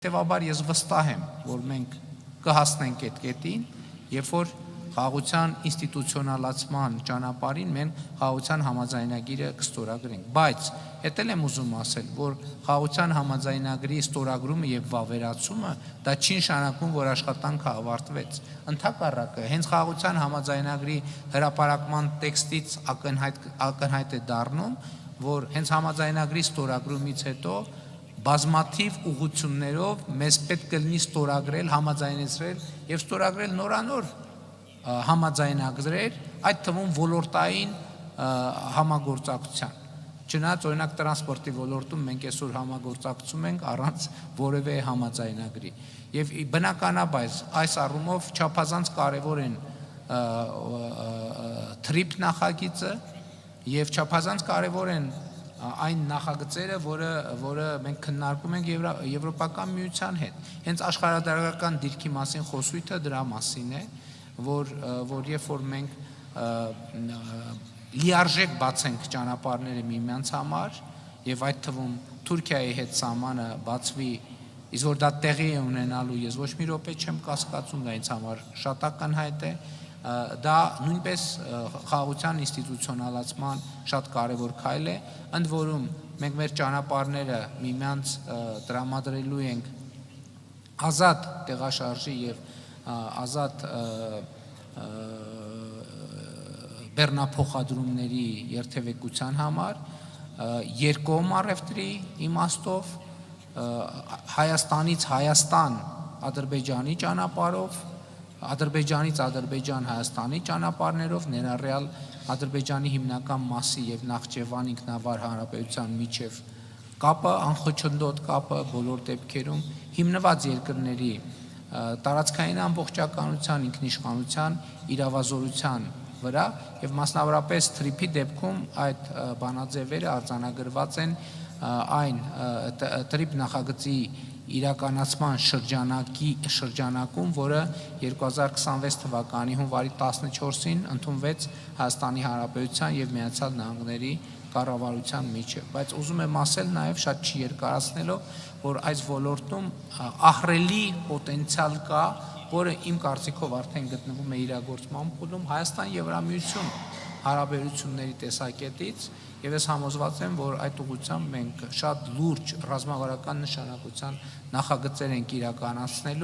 Հետևաբար ես վստահ եմ, որ մենք կհասնենք այդ կետին, երբ որ խաղաղության ինստիտուցիոնալացման ճանապարհին մենք խաղաղության համաձայնագիրը կստորագրենք, բայց էդ էլ եմ ուզում ասել, որ խաղաղության համաձայնագրի ստորագրումը եւ վավերացումը դա չի նշանակում, որ աշխատանքը ավարտվեց։ Ընդհակառակը, հենց խաղաղության համաձայնագրի հրապարակման տեքստից ակնհայտ է դառնում, որ հենց համաձայնագրի ստորագրումից հետո բազմաթիվ ուղղություններով մեզ պետք է լինի ստորագրել, համաձայնեցրել եւ ստորագրել նորանոր համաձայնագրեր, այդ թվում ոլորտային համագործակցության։ Չնայած օրինակ տրանսպորտի ոլորտում մենք այսօր համագործակցում ենք առանց որևէ համաձայնագրի։ Եվ բնականաբար այս առումով չափազանց կարևոր են TRIP նախագիծը եւ չափազանց կարևոր են այն նախագծերը, որը մենք քննարկում ենք Եվրոպական միության հետ։ Հենց աշխարհագրական դիրքի մասին խոսույթը դրա մասին է, որ երբ որ մենք լիարժեք բացենք ճանապարհները միմյանց համար եւ այդ թվում Թուրքիայի հետ սահմանը բացվի, իսկ որ դա տեղի է ունենալու, ես ոչ մի րոպե չեմ կասկածում, դա ինձ համար շատ ակնհայտ է, դա նույնպես խաղաղության ինստիտուցիոնալացման շատ կարևոր քայլ է, ընդ որում մենք մեր ճանապարհները միմյանց տրամադրելու ենք ազատ տեղաշարժի եւ ազատ բեռնափոխադրումների երթևեկության համար, երկկողմ առևտրի իմաստով, Հայաստանից Հայաստան Ադրբեջանի ճանապարհով, Ադրբեջանից Ադրբեջան Հայաստանի ճանապարհներով, ներառյալ Ադրբեջանի հիմնական մասի եւ Նախճեվան ինքնավար հանրապետության միջև կապը, անխոչնդոտ կապը բոլոր դեպքերում հիմնված երկրների տարածքային ամբողջականության, ինքնիշխանության, իրավազորության վրա եւ մասնավորապես TRIP-ի դեպքում այդ բանաձևերը արձանագրված են այն TRIP նախագծի իրականացման շրջանակում, որը 2026 թվականի հունվարի 14-ին ընդունվեց Հայաստանի Հանրապետության եւ Միացյալ Նահանգների կառավարության միջև, բայց ուզում եմ ասել նաեւ շատ չերկարացնելով, որ այս ոլորտում ահռելի պոտենցիալ կա, որը իմ կարծիքով արդեն գտնվում է իրագործման փուլում Հայաստան-Եվրամիություն հարաբերությունների տեսակետից եւ ես համոզված եմ, որ այդ ուղղությամբ մենք շատ լուրջ ռազմավարական նշանակության նախագծեր ենք իրականացնելու